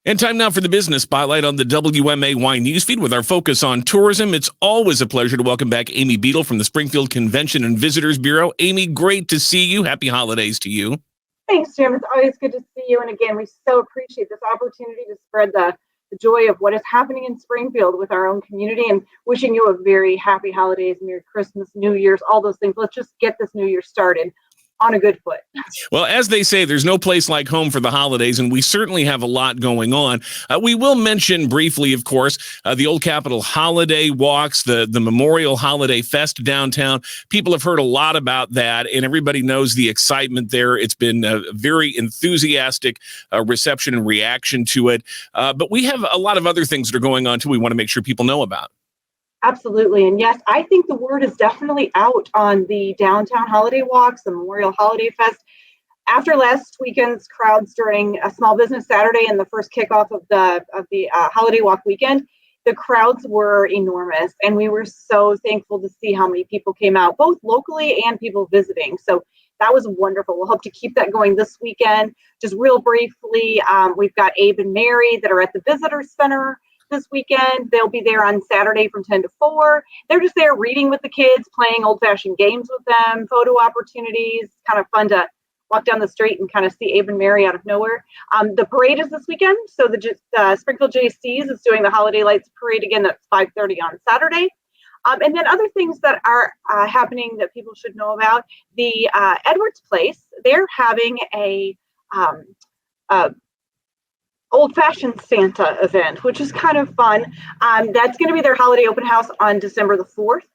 And time now for the business spotlight on the WMAY newsfeed with our focus on tourism. It's always a pleasure to welcome back Amy Beadle from the Springfield Convention and Visitors Bureau. Amy, great to see you. Happy holidays to you. Thanks, Jim. It's always good to see you. And again, we so appreciate this opportunity to spread the joy of what is happening in Springfield with our own community, and wishing you a very happy holidays, Merry Christmas, New Year's, all those things. Let's just get this new year started on a good foot. Well, as they say, there's no place like home for the holidays, and we certainly have a lot going on. We will mention briefly, of course, the Old Capitol holiday walks, the Memorial Holiday Fest downtown. People have heard a lot about that, and everybody knows the excitement there. It's been a very enthusiastic reception and reaction to it. But we have a lot of other things that are going on, too, we want to make sure people know about. Absolutely. And yes, I think the word is definitely out on the downtown holiday walks, the Memorial Holiday Fest. After last weekend's crowds during a Small Business Saturday and the first kickoff of the holiday walk weekend, the crowds were enormous. And we were so thankful to see how many people came out, both locally and people visiting. So that was wonderful. We'll hope to keep that going this weekend. Just real briefly, we've got Abe and Mary that are at the Visitors Center this weekend. They'll be there on Saturday from 10 to 4. They're just there reading with the kids, playing old-fashioned games with them, photo opportunities, kind of fun to walk down the street and kind of see Abe and Mary out of nowhere. The parade is this weekend, so the Springfield JCs is doing the Holiday Lights Parade again at 5:30 on Saturday. And then other things that are happening that people should know about, the Edwards Place, they're having a old-fashioned Santa event, which is kind of fun. That's going to be their holiday open house on December the 4th.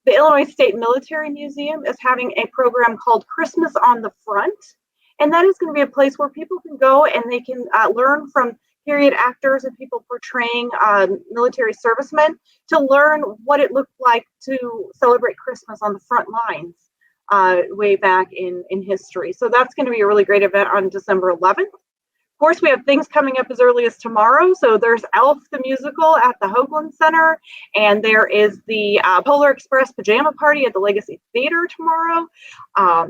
The Illinois State Military Museum is having a program called Christmas on the Front, and that is going to be a place where people can go and they can learn from period actors and people portraying military servicemen to learn what it looked like to celebrate Christmas on the front lines way back in history. So that's going to be a really great event on December 11th. Of course, we have things coming up as early as tomorrow. So there's Elf the Musical at the Hoagland Center, and there is the Polar Express Pajama Party at the Legacy Theater tomorrow.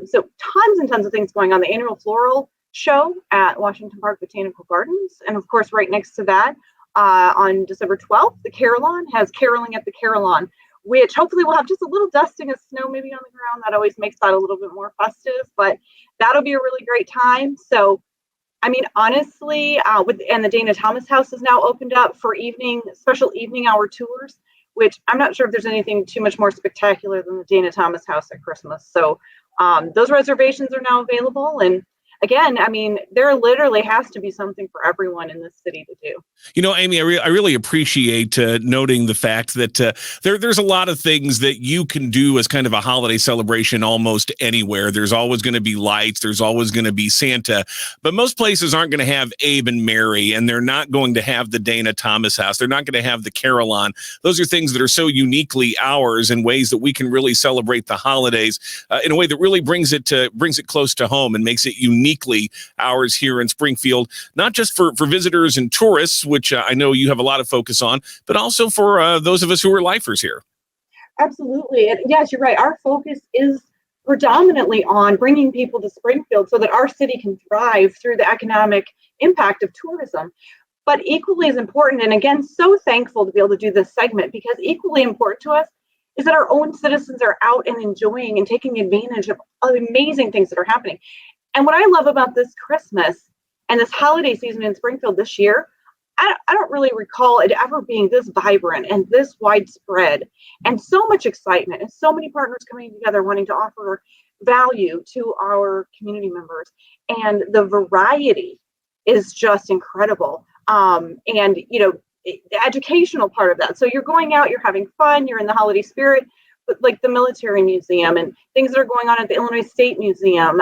So tons and tons of things going on. The annual floral show at Washington Park Botanical Gardens. And of course, right next to that, on December 12th, the Carillon has Caroling at the Carillon, which hopefully will have just a little dusting of snow maybe on the ground. That always makes that a little bit more festive, but that'll be a really great time. So I mean, honestly, and the Dana Thomas House is now opened up for special evening hour tours, which I'm not sure if there's anything too much more spectacular than the Dana Thomas House at Christmas. So those reservations are now available. And again, I mean, there literally has to be something for everyone in this city to do. You know, Amy, I really appreciate noting the fact that there's a lot of things that you can do as kind of a holiday celebration almost anywhere. There's always going to be lights. There's always going to be Santa. But most places aren't going to have Abe and Mary, and they're not going to have the Dana Thomas House. They're not going to have the Carillon. Those are things that are so uniquely ours in ways that we can really celebrate the holidays in a way that really brings it close to home and makes it uniquely ours here in Springfield, not just for visitors and tourists, which I know you have a lot of focus on, but also for those of us who are lifers here. Absolutely. And yes, you're right. Our focus is predominantly on bringing people to Springfield so that our city can thrive through the economic impact of tourism. But equally as important, and again, so thankful to be able to do this segment, because equally important to us is that our own citizens are out and enjoying and taking advantage of amazing things that are happening. And what I love about this Christmas and this holiday season in Springfield this year, I don't really recall it ever being this vibrant and this widespread and so much excitement and so many partners coming together wanting to offer value to our community members. And the variety is just incredible. And, you know, the educational part of that. So you're going out, you're having fun, you're in the holiday spirit, but like the military museum and things that are going on at the Illinois State Museum.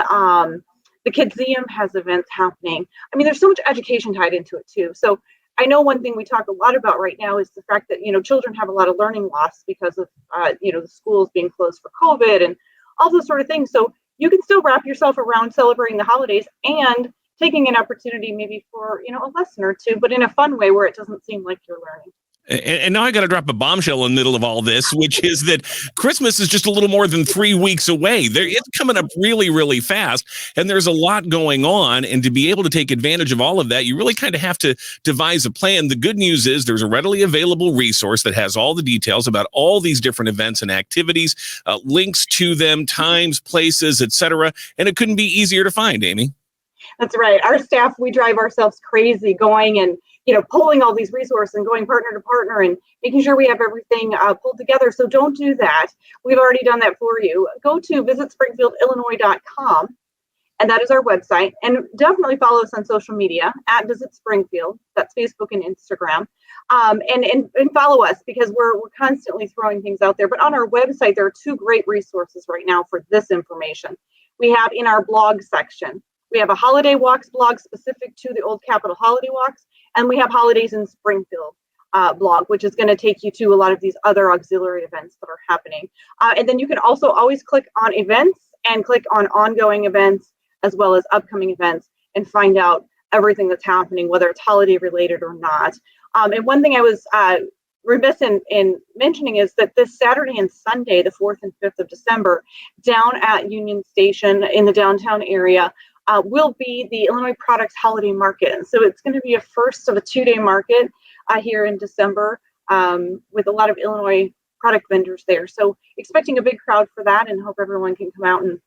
The Kidseum has events happening. I mean, there's so much education tied into it too. So I know one thing we talk a lot about right now is the fact that, you know, children have a lot of learning loss because of, you know, the schools being closed for COVID and all those sort of things. So you can still wrap yourself around celebrating the holidays and taking an opportunity maybe for, you know, a lesson or two, but in a fun way where it doesn't seem like you're learning. And now I got to drop a bombshell in the middle of all this, which is that Christmas is just a little more than 3 weeks away. It's coming up really, really fast, and there's a lot going on. And to be able to take advantage of all of that, you really kind of have to devise a plan. The good news is there's a readily available resource that has all the details about all these different events and activities, links to them, times, places, etc. And it couldn't be easier to find, Amy. That's right. Our staff, we drive ourselves crazy going and pulling all these resources and going partner to partner and making sure we have everything pulled together. So don't do that. We've already done that for you. Go to visitspringfieldillinois.com, and that is our website. And definitely follow us on social media at Visit Springfield. That's Facebook and Instagram. And follow us because we're constantly throwing things out there. But on our website, there are 2 great resources right now for this information. We have in our blog section, we have a holiday walks blog specific to the Old Capitol holiday walks, and we have holidays in Springfield blog, which is going to take you to a lot of these other auxiliary events that are happening. And then you can also always click on events and click on ongoing events as well as upcoming events and find out everything that's happening, whether it's holiday related or not. And one thing I was remiss in mentioning is that this Saturday and Sunday, the 4th and 5th of December, down at Union Station in the downtown area, will be the Illinois Products Holiday Market. And so it's going to be a first of a 2-day market here in December with a lot of Illinois product vendors there. So expecting a big crowd for that, and hope everyone can come out and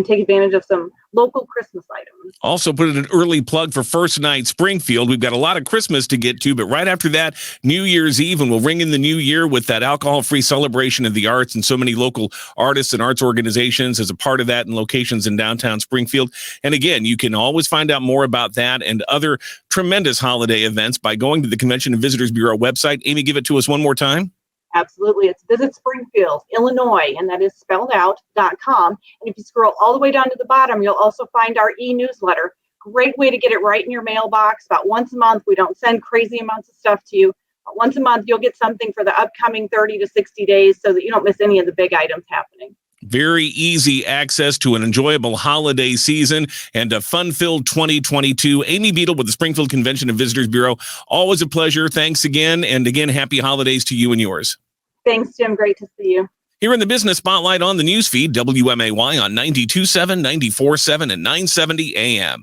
take advantage of some local Christmas items. Also put in an early plug for First Night Springfield. We've got a lot of Christmas to get to, but right after that, New Year's Eve, and we'll ring in the new year with that alcohol-free celebration of the arts, and so many local artists and arts organizations as a part of that, and locations in downtown Springfield. And again, you can always find out more about that and other tremendous holiday events by going to the Convention and Visitors Bureau website. Amy, give it to us one more time. Absolutely. It's Visit Springfield, Illinois, and that is spelled out.com. And if you scroll all the way down to the bottom, you'll also find our e-newsletter. Great way to get it right in your mailbox. About once a month, we don't send crazy amounts of stuff to you. But once a month, you'll get something for the upcoming 30 to 60 days so that you don't miss any of the big items happening. Very easy access to an enjoyable holiday season and a fun-filled 2022. Amy Beadle with the Springfield Convention and Visitors Bureau. Always a pleasure. Thanks again. And again, happy holidays to you and yours. Thanks, Jim. Great to see you. Here in the Business Spotlight on the newsfeed, WMAY on 92.7, 94.7, and 970 AM.